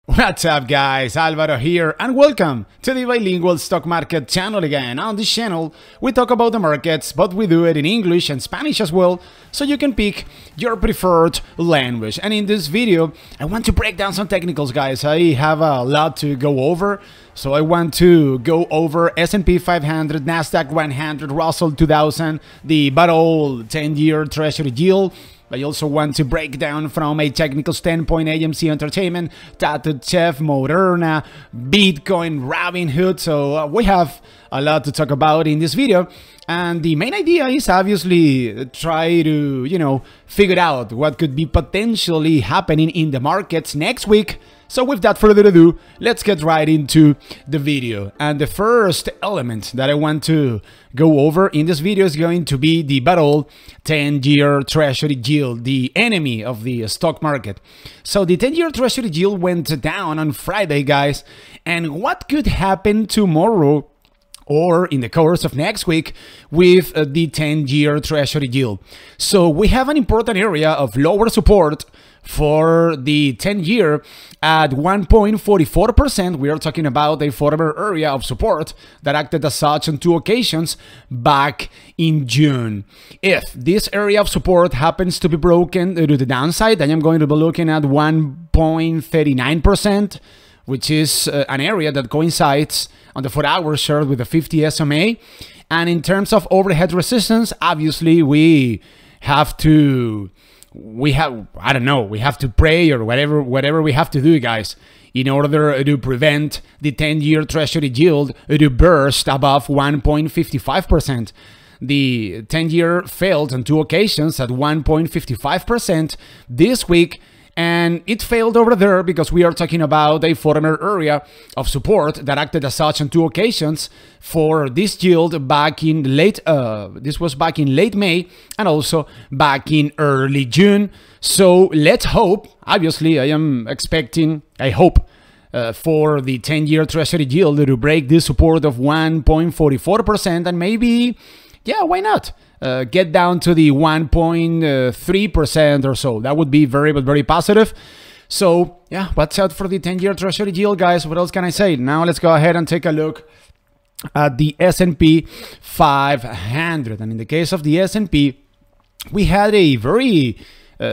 What's up guys, Alvaro here and welcome to the Bilingual Stock Market channel again. On this channel we talk about the markets, but we do it in English and Spanish as well, so you can pick your preferred language. And in this video I want to break down some technicals, guys. I have a lot to go over, so I want to go over S&P 500, NASDAQ 100, Russell 2000, the bad old 10-year Treasury Yield. I also want to break down from a technical standpoint AMC Entertainment, Ttcf, Moderna, Bitcoin, Robinhood. So we have a lot to talk about in this video. And the main idea is obviously try to, figure out what could be potentially happening in the markets next week. So without further ado, let's get right into the video. And the first element that I want to go over in this video is going to be the bad old 10-year Treasury Yield, the enemy of the stock market. So the 10-year Treasury Yield went down on Friday, guys. And what could happen tomorrow or in the course of next week with the 10-year Treasury Yield? So we have an important area of lower support for the 10-year at 1.44%. We are talking about a former area of support that acted as such on two occasions back in June. If this area of support happens to be broken to the downside, then I'm going to be looking at 1.39%, which is an area that coincides on the 4-hour chart with the 50 SMA. And in terms of overhead resistance, obviously we have to pray or whatever we have to do, guys, in order to prevent the 10-year Treasury Yield to burst above 1.55%. The 10-year failed on two occasions at 1.55% this week, and it failed over there because we are talking about a former area of support that acted as such on two occasions for this yield back in late May and also back in early June. So let's hope, obviously I hope for the 10-year Treasury Yield to break this support of 1.44% and maybe, yeah, why not? Get down to the 1.3% or so. That would be very positive. So yeah, watch out for the 10-year Treasury Yield, guys. What else can I say? Now let's go ahead and take a look at the S&P 500. And in the case of the S&P, we had a very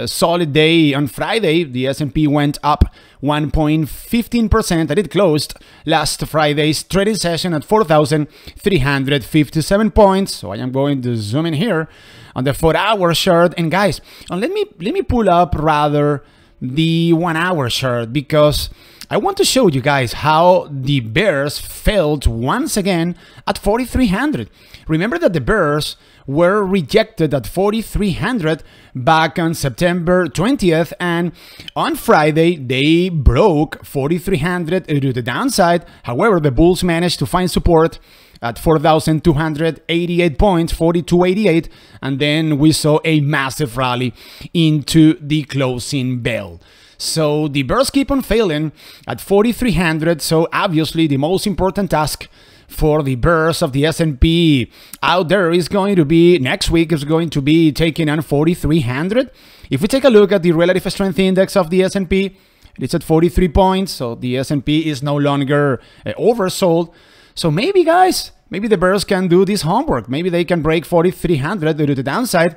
solid day on Friday. The S&P went up 1.15% and it closed last Friday's trading session at 4,357 points. So I am going to zoom in here on the 4-hour chart. And guys, let me pull up rather the 1-hour chart, because I want to show you guys how the bears failed once again at 4,300. Remember that the bears were rejected at 4,300 back on September 20th, and on Friday they broke 4,300 to the downside. However, the bulls managed to find support at 4,288 points, 4,288, and then we saw a massive rally into the closing bell. So the bears keep on failing at 4,300. So obviously the most important task for the bears of the S&P out there is going to be next week is going to be taking on 4,300. If we take a look at the relative strength index of the S&P, it's at 43 points. So the S&P is no longer oversold. So maybe, guys, maybe the bears can do this homework. Maybe they can break 4,300 to the downside,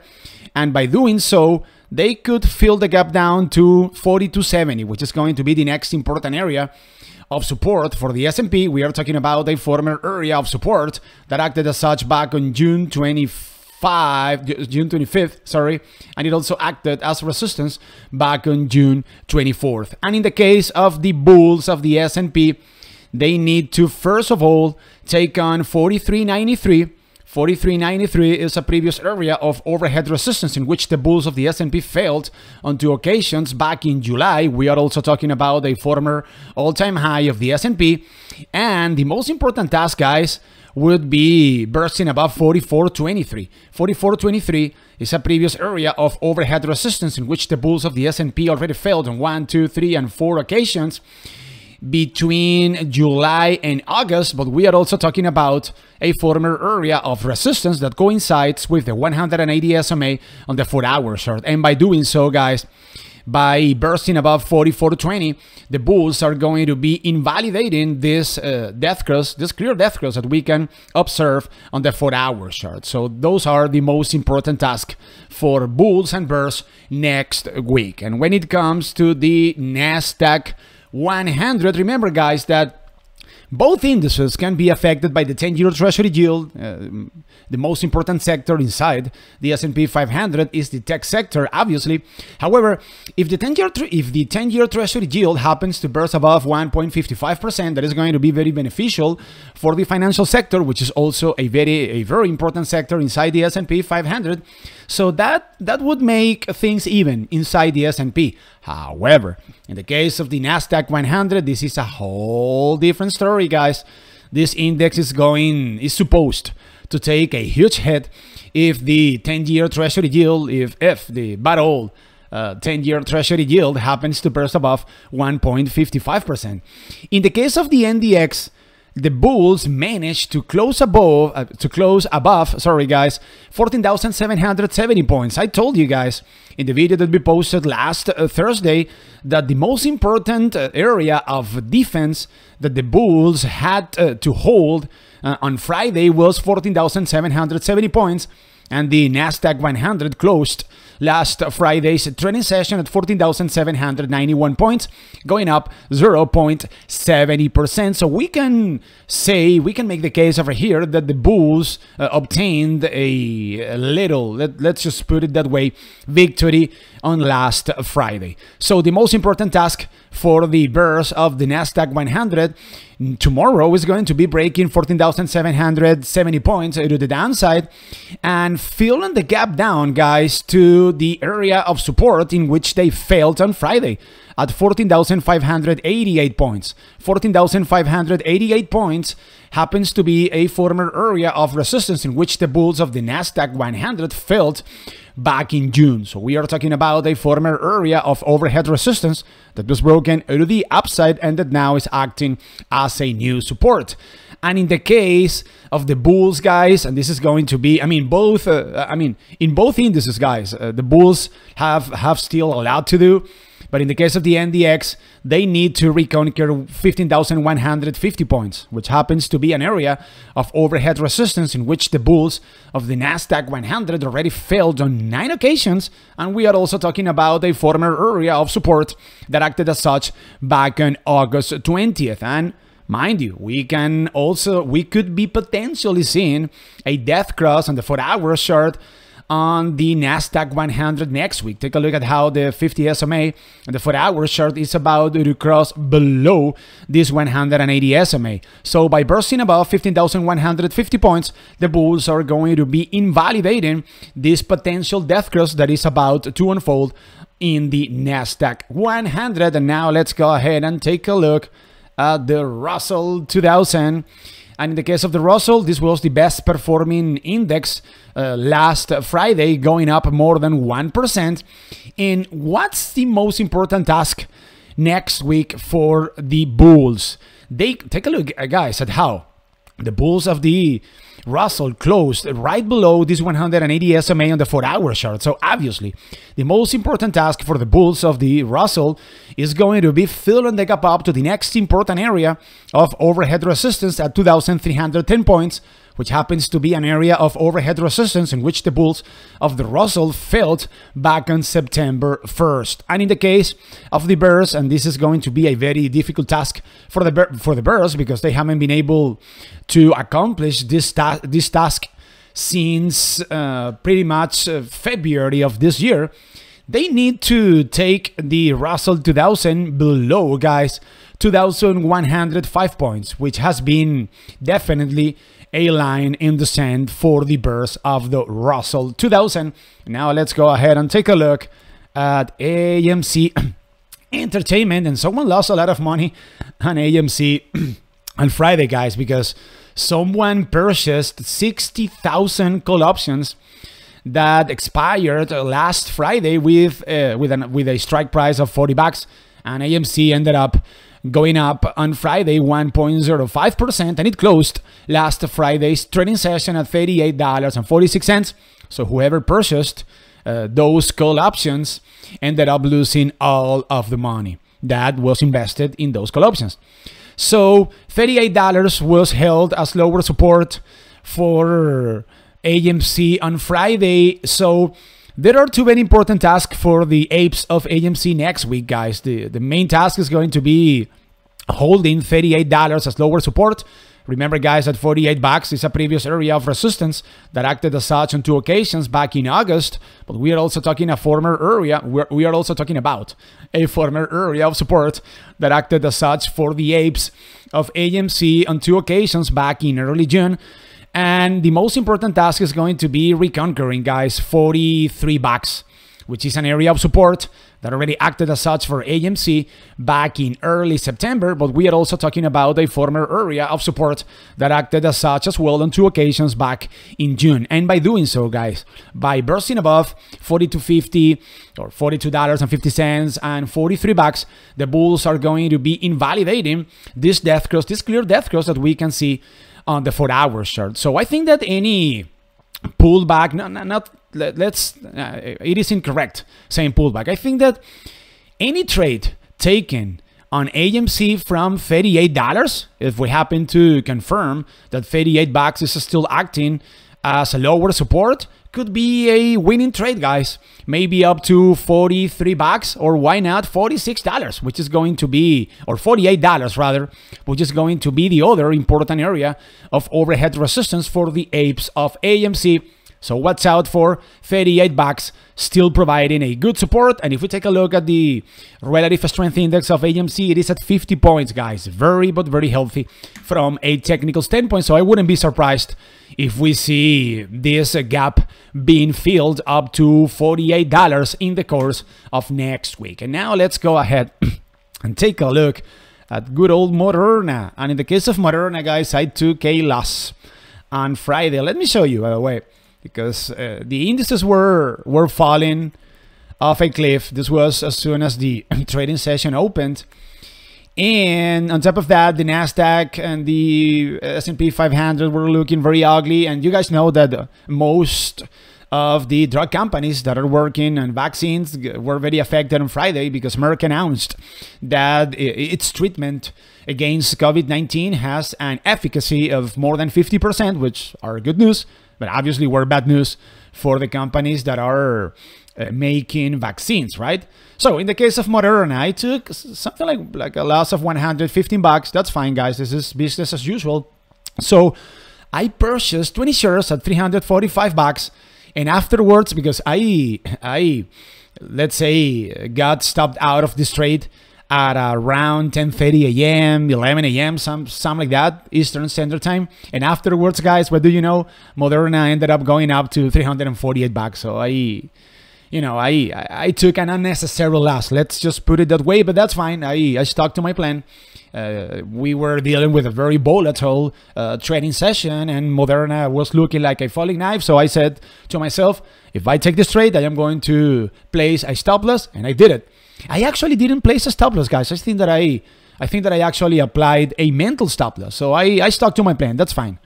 and by doing so they could fill the gap down to 4,270, which is going to be the next important area of support for the S&P. We are talking about a former area of support that acted as such back on June 25th, sorry, and it also acted as resistance back on June 24th. And in the case of the bulls of the S&P, they need to first of all take on 43.93. 43.93 is a previous area of overhead resistance in which the bulls of the S&P failed on two occasions back in July. We are also talking about a former all-time high of the S&P. And the most important task, guys, would be bursting above 44.23. 44.23 is a previous area of overhead resistance in which the bulls of the S&P already failed on 1, 2, 3, and 4 occasions between July and August, but we are also talking about a former area of resistance that coincides with the 180 SMA on the 4-hour chart. And by doing so, guys, by bursting above 44.20, the bulls are going to be invalidating this death cross, this clear death cross that we can observe on the 4-hour chart. So those are the most important tasks for bulls and bears next week. And when it comes to the NASDAQ 100, remember guys that both indices can be affected by the 10-year Treasury yield. The most important sector inside the S&P 500 is the tech sector, obviously. However, if the 10-year Treasury yield happens to burst above 1.55%, that is going to be very beneficial for the financial sector, which is also a very important sector inside the S&P 500. So that would make things even inside the S&P. However, in the case of the NASDAQ 100, this is a whole different story, guys. This index is supposed to take a huge hit if the 10-year Treasury yield, if the bad old 10-year Treasury yield happens to burst above 1.55%. In the case of the NDX, the bulls managed to close above, 14,770 points. I told you guys in the video that we posted last Thursday that the most important area of defense that the bulls had to hold on Friday was 14,770 points, and the NASDAQ 100 closed last Friday's trading session at 14,791 points, going up 0.70%. So we can make the case over here that the bulls obtained a little, let's just put it that way, victory on last Friday. So the most important task for the bears of the NASDAQ 100 tomorrow is going to be breaking 14,770 points to the downside and filling the gap down, guys, to the area of support in which they failed on Friday at 14,588 points. 14,588 points happens to be a former area of resistance in which the bulls of the NASDAQ 100 failed back in June. So we are talking about a former area of overhead resistance that was broken to the upside and that now is acting as a new support. And in the case of the bulls, guys, and this is going to be, in both indices, guys, the bulls have still a lot to do. But in the case of the NDX, they need to reconquer 15,150 points, which happens to be an area of overhead resistance in which the bulls of the NASDAQ 100 already failed on 9 occasions. And we are also talking about a former area of support that acted as such back on August 20th. And mind you, we could be potentially seeing a death cross on the 4-hour chart on the NASDAQ 100 next week. Take a look at how the 50 SMA and the 4-hour chart is about to cross below this 180 SMA. So by bursting above 15,150 points, the bulls are going to be invalidating this potential death cross that is about to unfold in the NASDAQ 100. And now let's go ahead and take a look at the Russell 2000. And in the case of the Russell, this was the best performing index last Friday, going up more than 1%. And what's the most important task next week for the bulls? Take a look, guys, at how the bulls of the Russell closed right below this 180 SMA on the 4-hour chart. So obviously, the most important task for the bulls of the Russell is going to be filling the gap up to the next important area of overhead resistance at 2,310 points, which happens to be an area of overhead resistance in which the bulls of the Russell failed back on September 1st. And in the case of the bears, and this is going to be a very difficult task for the bears because they haven't been able to accomplish this task since pretty much February of this year. They need to take the Russell 2000 below, guys, 2,105 points, which has been definitely a line in the sand for the bears of the Russell 2000. Now let's go ahead and take a look at AMC Entertainment. And someone lost a lot of money on AMC on Friday, guys, because someone purchased 60,000 call options that expired last Friday with a strike price of $40, and AMC ended up going up on Friday 1.05%, and it closed last Friday's trading session at $38.46. So whoever purchased those call options ended up losing all of the money that was invested in those call options. So $38 was held as lower support for AMC on Friday. So there are two very important tasks for the apes of AMC next week, guys. The main task is going to be holding $38 as lower support. Remember, guys, that $48 is a previous area of resistance that acted as such on 2 occasions back in August. But we are also talking a former area. We are also talking about a former area of support that acted as such for the apes of AMC on 2 occasions back in early June. And the most important task is going to be reconquering, guys, $43, which is an area of support that already acted as such for AMC back in early September. But we are also talking about a former area of support that acted as such as well on 2 occasions back in June. And by doing so, guys, by bursting above $42.50 or $42.50 and $43, the bulls are going to be invalidating this death cross, this clear death cross that we can see on the 4-hour chart. So I think that any pullback, it is incorrect saying pullback. I think that any trade taken on AMC from $38, if we happen to confirm that $38 is still acting as a lower support, could be a winning trade, guys. Maybe up to $43, or why not $46, which is going to be, or $48 rather, which is going to be the other important area of overhead resistance for the apes of AMC. So watch out for $38, still providing a good support. And if we take a look at the relative strength index of AMC, it is at 50 points, guys. Very, but very healthy from a technical standpoint. So I wouldn't be surprised if we see this gap being filled up to $48 in the course of next week. And now let's go ahead and take a look at good old Moderna. And in the case of Moderna, guys, I took a loss on Friday. Let me show you, by the way, because the indices were falling off a cliff. This was as soon as the trading session opened. And on top of that, the NASDAQ and the S&P 500 were looking very ugly. And you guys know that most of the drug companies that are working on vaccines were very affected on Friday because Merck announced that its treatment against COVID-19 has an efficacy of more than 50%, which are good news, but obviously were bad news for the companies that are making vaccines, right? So in the case of Moderna, I took something like a loss of $115. That's fine, guys. This is business as usual. So I purchased 20 shares at $345, and afterwards, because I let's say got stopped out of this trade at around 10:30 a.m., 11 a.m., something like that, Eastern Standard Time. And afterwards, guys, what do you know? Moderna ended up going up to $348. So I took an unnecessary loss. Let's just put it that way, but that's fine. I stuck to my plan. We were dealing with a very volatile trading session, and Moderna was looking like a falling knife. So I said to myself, if I take this trade, I am going to place a stop loss, and I did it. I actually didn't place a stop loss, guys. I think that I actually applied a mental stop loss. So I stuck to my plan. That's fine.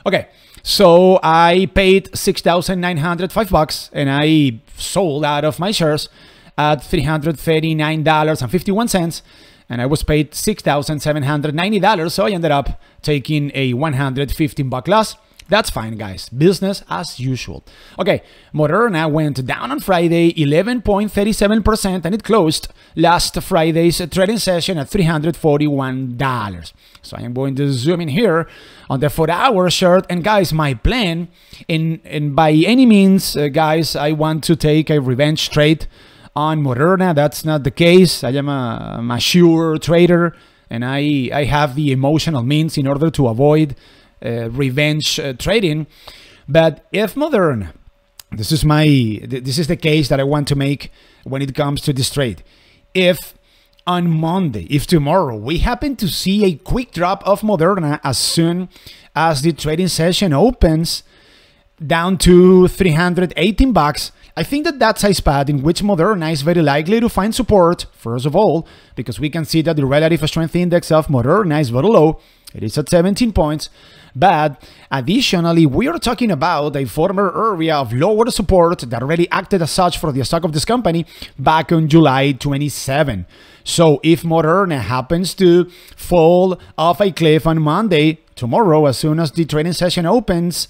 Okay. So I paid $6,905, and I sold out of my shares at $339.51, and I was paid $6,790. So I ended up taking a $115 loss. That's fine, guys. Business as usual. Okay, Moderna went down on Friday 11.37%, and it closed last Friday's trading session at $341. So I am going to zoom in here on the 4-hour chart. And guys, my plan, and by any means, guys, I want to take a revenge trade on Moderna. That's not the case. I am a sure trader, and I have the emotional means in order to avoid revenge trading. But if Moderna, this is the case that I want to make when it comes to this trade. If on Monday, if tomorrow we happen to see a quick drop of Moderna as soon as the trading session opens down to $318, I think that that's a spot in which Moderna is very likely to find support, first of all, because we can see that the relative strength index of Moderna is very low. It is at 17 points. But additionally, we are talking about a former area of lower support that already acted as such for the stock of this company back on July 27. So if Moderna happens to fall off a cliff on Monday, tomorrow, as soon as the trading session opens,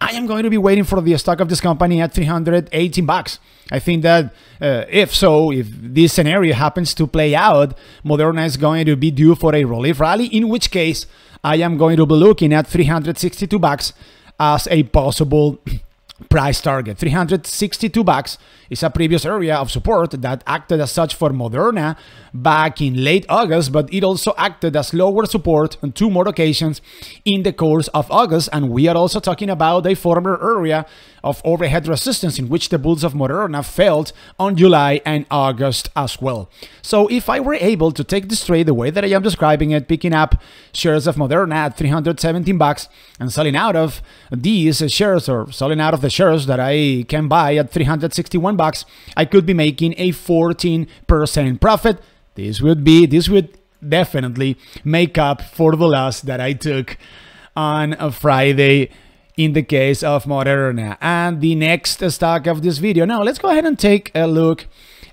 I am going to be waiting for the stock of this company at 318 bucks. I think that if this scenario happens to play out, Moderna is going to be due for a relief rally, in which case I am going to be looking at 362 bucks as a possible price target. 362 bucks is a previous area of support that acted as such for Moderna back in late August, but it also acted as lower support on 2 more occasions in the course of August. And we are also talking about a former area of overhead resistance in which the bulls of Moderna felt on July and August as well. So if I were able to take this trade the way that I am describing it, picking up shares of Moderna at 317 bucks and selling out of these shares, or selling out of the shares that I can buy at 361 bucks, I could be making a 14% profit. This would definitely make up for the loss that I took on a Friday in the case of Moderna. And the next stock of this video. Now, let's go ahead and take a look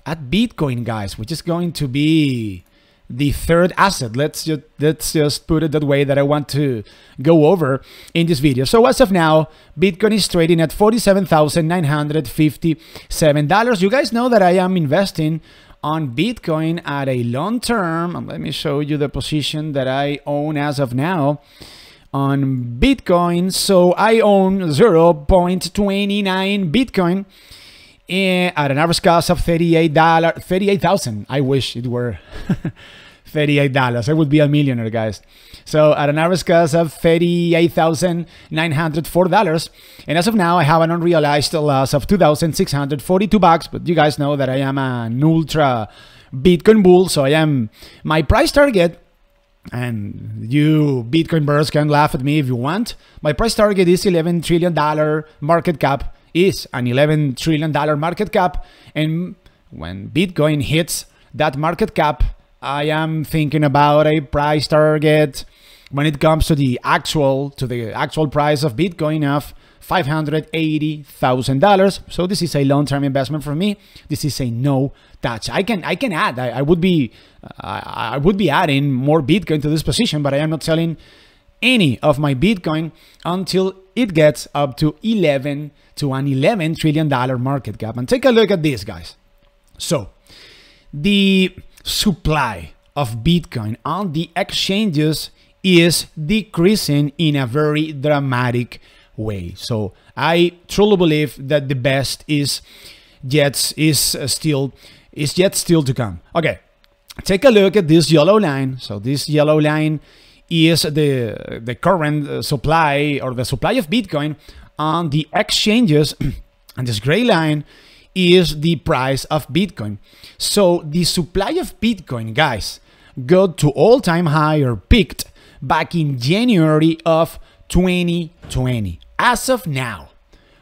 at Bitcoin, guys, which is going to be the third asset. Let's just put it that way that I want to go over in this video. So as of now, Bitcoin is trading at $47,957. You guys know that I am investing on Bitcoin at a long term. Let me show you the position that I own as of now on Bitcoin. So I own 0.29 Bitcoin at an average cost of $38,000. I wish it were $38. I would be a millionaire, guys. So at an average cost of $38,904. And as of now, I have an unrealized loss of $2,642. But you guys know that I am an ultra Bitcoin bull. So I am my price target. And you Bitcoin birds can laugh at me if you want. My price target is $11 trillion market cap. Is an $11 trillion market cap. And when Bitcoin hits that market cap, I am thinking about a price target when it comes to the actual price of Bitcoin of $580,000. So this is a long-term investment for me. This is a no touch. I can add. I would be adding more Bitcoin to this position, but I am not selling any of my Bitcoin until it gets up to an $11 trillion market cap. And take a look at this, guys. So the supply of Bitcoin on the exchanges is decreasing in a very dramatic way. So I truly believe that the best is yet still to come. Okay, take a look at this yellow line. So this yellow line is the current supply, or the supply of Bitcoin on the exchanges, and this gray line is the price of Bitcoin. So the supply of Bitcoin, guys, got to all-time high, or peaked back in January of 2020. As of now,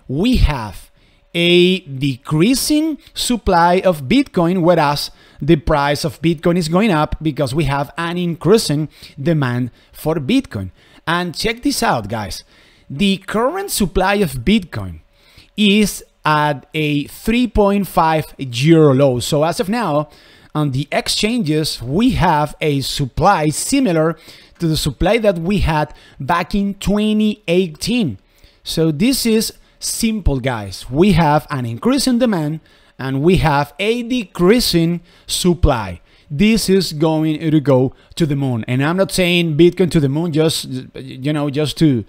we have a decreasing supply of Bitcoin, whereas the price of Bitcoin is going up because we have an increasing demand for Bitcoin. And check this out, guys. The current supply of Bitcoin is at a 3.5-year low. So as of now, on the exchanges, we have a supply similar to the supply that we had back in 2018. So this is simple, guys. We have an increase in demand and we have a decreasing supply. This is going to go to the moon. And I'm not saying Bitcoin to the moon just to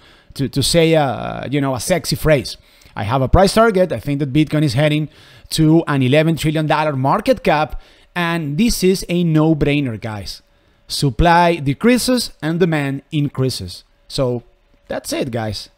say a sexy phrase. I have a price target. I think that Bitcoin is heading to an $11 trillion market cap, and this is a no-brainer, guys. Supply decreases and demand increases. So that's it, guys.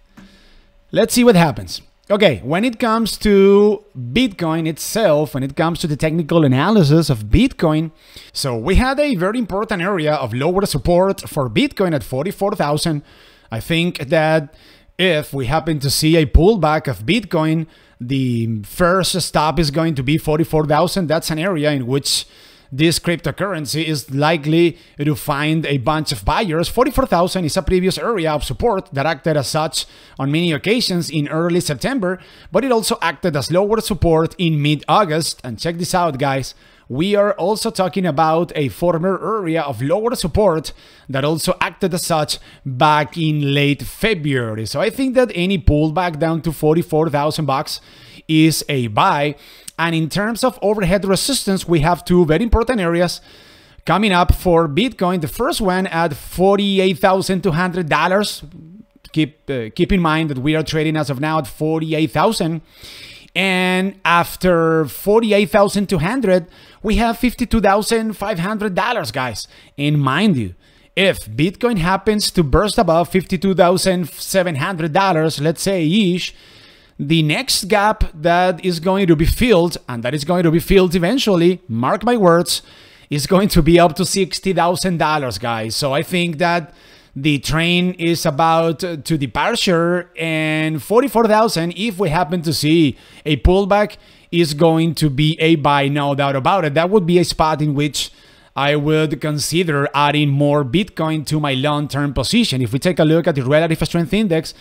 Let's see what happens. Okay, when it comes to Bitcoin itself, when it comes to the technical analysis of Bitcoin, so we had a very important area of lower support for Bitcoin at 44,000. I think that if we happen to see a pullback of Bitcoin, the first stop is going to be 44,000. That's an area in which this cryptocurrency is likely to find a bunch of buyers. 44,000 is a previous area of support that acted as such on many occasions in early September, but it also acted as lower support in mid-August. And check this out, guys. We are also talking about a former area of lower support that also acted as such back in late February. So I think that any pullback down to 44,000 bucks is a buy. And in terms of overhead resistance, we have two very important areas coming up for Bitcoin. The first one at $48,200. Keep in mind that we are trading as of now at 48,000. And after 48,200, we have $52,500, guys. And mind you, if Bitcoin happens to burst above $52,700, let's say ish, the next gap that is going to be filled, and that is going to be filled eventually, mark my words, is going to be up to $60,000, guys. So I think that the train is about to departure, and 44,000, if we happen to see a pullback, is going to be a buy, no doubt about it. That would be a spot in which I would consider adding more Bitcoin to my long-term position. If we take a look at the relative strength index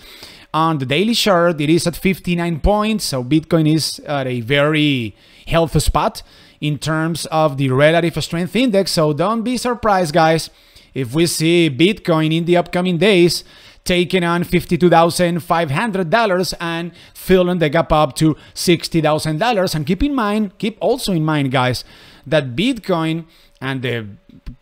on the daily chart, it is at 59 points. So Bitcoin is at a very healthy spot in terms of the relative strength index. So don't be surprised, guys, if we see Bitcoin in the upcoming days taking on $52,500 and filling the gap up to $60,000. And keep also in mind, guys, that Bitcoin and the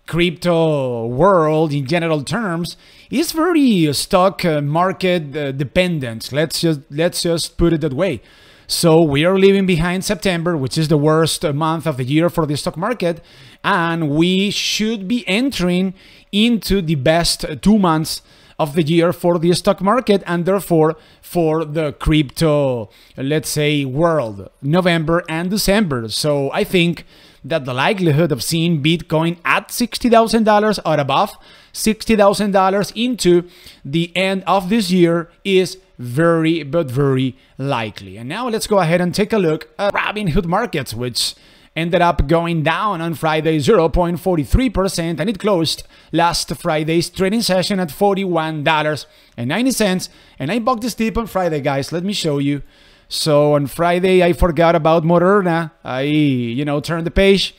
crypto world in general terms is very stock market dependent. Let's just put it that way. So we are leaving behind September, which is the worst month of the year for the stock market, and we should be entering into the best 2 months of the year for the stock market, and therefore for the crypto, let's say, world, November and December. So I think that the likelihood of seeing Bitcoin at $60,000 or above $60,000 into the end of this year is very, but very likely. And now let's go ahead and take a look at Robinhood markets, which ended up going down on Friday 0.43%, and it closed last Friday's trading session at $41.90. And I bought this dip on Friday, guys. Let me show you. So on Friday, I forgot about Moderna. I, turned the page,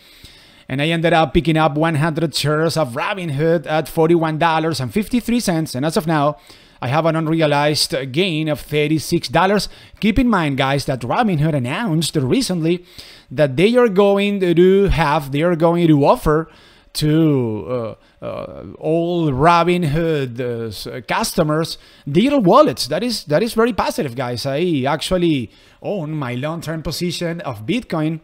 and I ended up picking up 100 shares of Robinhood at $41.53. And as of now, I have an unrealized gain of $36. Keep in mind, guys, that Robinhood announced recently that they are going to offer to all Robinhood customers digital wallets. That is very positive, guys. I actually own my long-term position of Bitcoin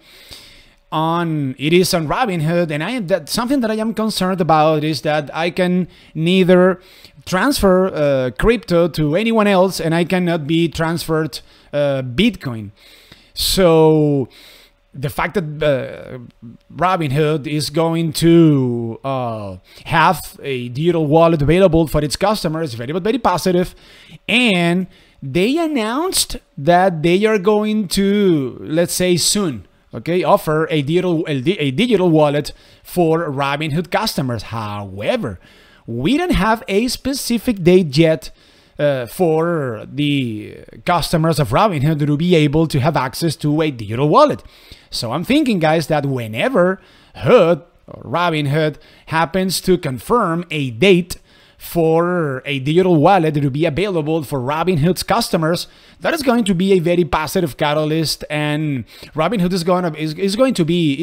on Robinhood, and that's something that I am concerned about, is that I can neither transfer crypto to anyone else, and I cannot be transferred Bitcoin. So the fact that Robinhood is going to have a digital wallet available for its customers is very, but very positive. And they announced that they are going to, let's say soon, offer a digital wallet for Robinhood customers. However, we don't have a specific date yet for the customers of Robinhood to be able to have access to a digital wallet. So I'm thinking, guys, that whenever Robinhood happens to confirm a date for a digital wallet to be available for Robinhood's customers, that is going to be a very positive catalyst, and Robinhood is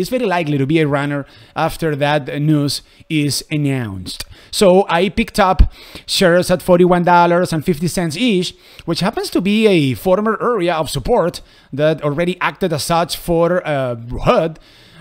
very likely to be a runner after that news is announced. So I picked up shares at $41.50 each, which happens to be a former area of support that already acted as such for HUD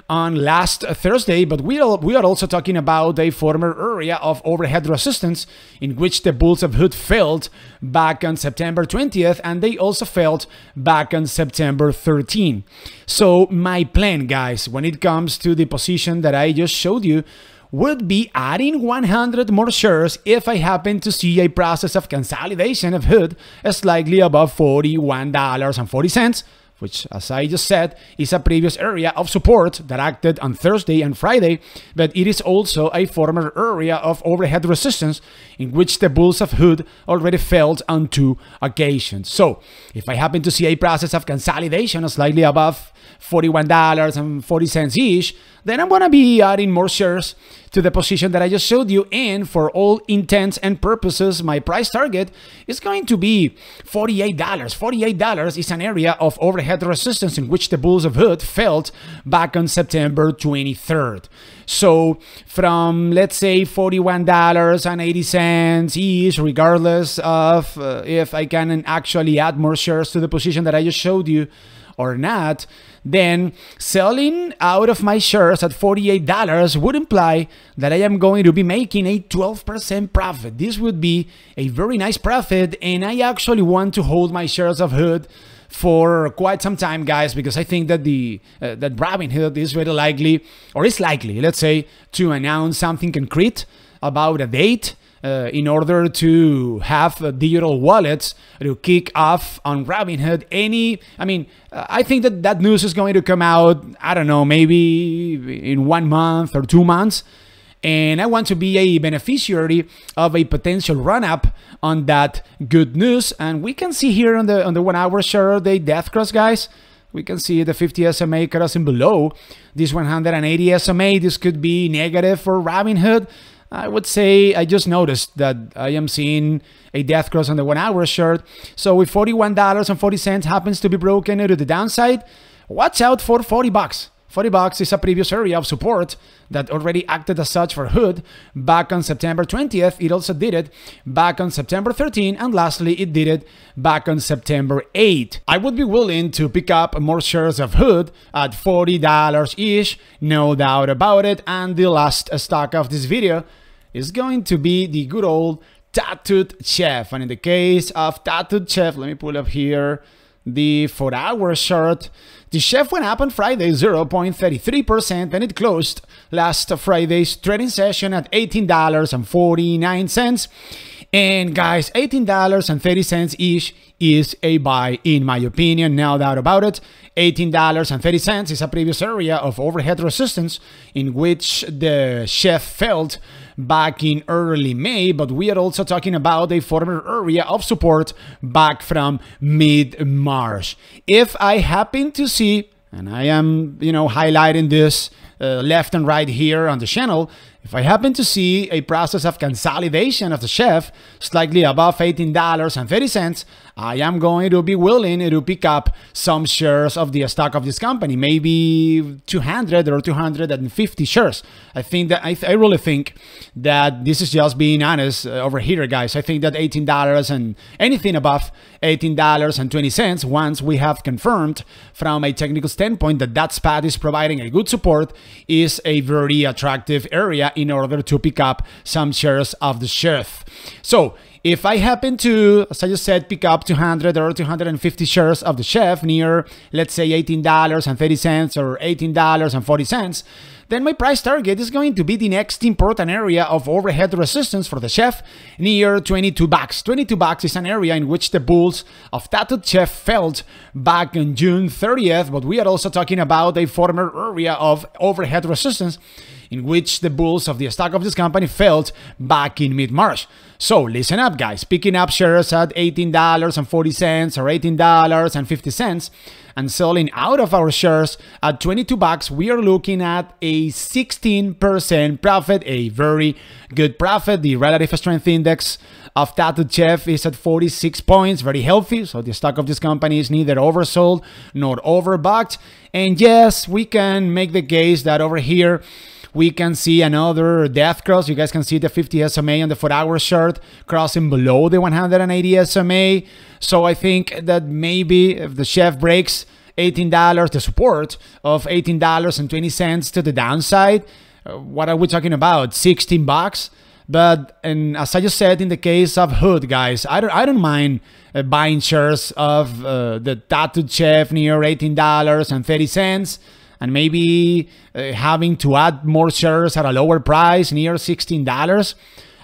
on last Thursday, but we are also talking about a former area of overhead resistance in which the bulls of HUD failed back on September 20th, and they also failed back on September 13th. So my plan, guys, when it comes to the position that I just showed you, would be adding 100 more shares if I happen to see a process of consolidation of HUD slightly above $41.40. which, as I just said, is a previous area of support that acted on Thursday and Friday, but it is also a former area of overhead resistance in which the bulls of Hood already failed on 2 occasions. So, if I happen to see a process of consolidation slightly above $41.40-ish, then I'm going to be adding more shares to the position that I just showed you, and for all intents and purposes, my price target is going to be $48. $48 is an area of overhead resistance in which the bulls of Hood failed back on September 23rd. So from, let's say, $41.80-ish, regardless of if I can actually add more shares to the position that I just showed you or not, then selling out of my shares at $48 would imply that I am going to be making a 12% profit. This would be a very nice profit, and I actually want to hold my shares of Hood for quite some time, guys, because I think that that Robinhood is very likely, or is likely, let's say, to announce something concrete about a date in order to have digital wallets to kick off on Robinhood. I think that news is going to come out, I don't know, maybe in 1 month or 2 months. And I want to be a beneficiary of a potential run-up on that good news. And we can see here on the 1 hour chart, the death cross, guys. We can see the 50 SMA crossing below this 180 SMA. This could be negative for Robinhood. I would say I just noticed that I am seeing a death cross on the 1 hour chart. So if $41.40 happens to be broken to the downside, watch out for $40. $40 is a previous area of support that already acted as such for Hood back on September 20th. It also did it back on September 13th, and lastly, it did it back on September 8th. I would be willing to pick up more shares of Hood at $40-ish, no doubt about it. And the last stock of this video is going to be the good old Ttcf. And in the case of Ttcf, let me pull up here the 4 hour chart. The chef went up on Friday 0.33%, and it closed last Friday's trading session at $18.49. And guys, $18.30-ish is a buy in my opinion, no doubt about it. $18.30 is a previous area of overhead resistance in which the chef failed back in early May, but we are also talking about a former area of support back from mid-March. If I happen to see, and I am, highlighting this left and right here on the channel, if I happen to see a process of consolidation of the chef slightly above $18.30, I am going to be willing to pick up some shares of the stock of this company, maybe 200 or 250 shares. I think that I really think that this is just being honest over here, guys. I think that $18 and anything above $18.20, once we have confirmed from a technical standpoint that that spot is providing a good support, is a very attractive area in order to pick up some shares of the chef. So if I happen to, as I just said, pick up 200 or 250 shares of the chef near, let's say, $18.30 or $18.40, then my price target is going to be the next important area of overhead resistance for the chef near $22. $22 is an area in which the bulls of Ttcf failed back on June 30th, but we are also talking about a former area of overhead resistance in which the bulls of the stock of this company failed back in mid-March. So listen up, guys. Picking up shares at $18.40 or $18.50 and selling out of our shares at $22, we are looking at a 16% profit, a very good profit. The relative strength index of Ttcf is at 46 points, very healthy. So the stock of this company is neither oversold nor overbought. And yes, we can make the case that over here we can see another death cross. You guys can see the 50 SMA on the 4 hour chart crossing below the 180 SMA. So I think that maybe if the chef breaks $18, the support of $18.20 to the downside, what are we talking about? $16? But, and as I just said in the case of Hood, guys, I don't mind buying shares of the Ttcf near $18.30. And maybe having to add more shares at a lower price near $16.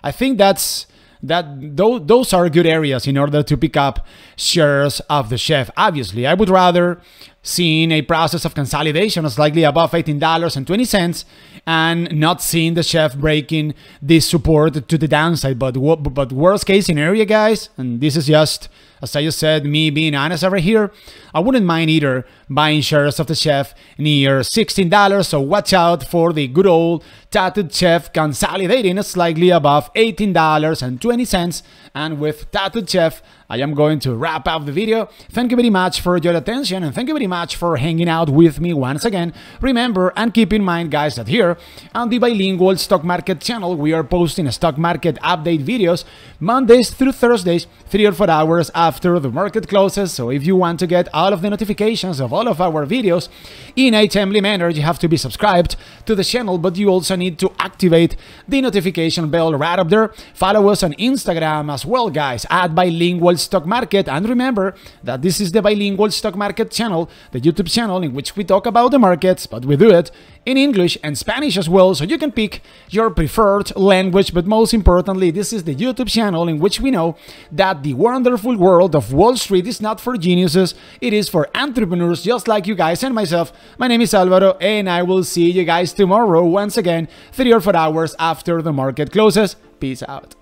I think that's those are good areas in order to pick up shares of the chef. Obviously, I would rather seeing a process of consolidation slightly above $18.20 and not seeing the chef breaking this support to the downside. But worst case scenario, guys, and this is just, as I just said, me being honest over here, I wouldn't mind either buying shares of the chef near $16, so watch out for the good old Tattooed Chef consolidating slightly above $18.20. And with Tattooed Chef, I am going to wrap up the video. Thank you very much for your attention, and thank you very much for hanging out with me once again. Remember and keep in mind, guys, that here on the Bilingual Stock Market channel, we are posting stock market update videos Mondays through Thursdays, 3 or 4 hours after the market closes. So if you want to get all of the notifications of all of our videos in a timely manner, you have to be subscribed to the channel, but you also need to activate the notification bell right up there. Follow us on Instagram as well, guys, at Bilingual Stock Market. And remember that this is the Bilingual Stock Market channel, the YouTube channel in which we talk about the markets, but we do it in English and Spanish as well, so you can pick your preferred language. But most importantly, this is the YouTube channel in which we know that the wonderful world of Wall Street is not for geniuses, it is for entrepreneurs just like you guys and myself. My name is Alvaro, and I will see you guys tomorrow once again, 3 or 4 hours after the market closes. Peace out.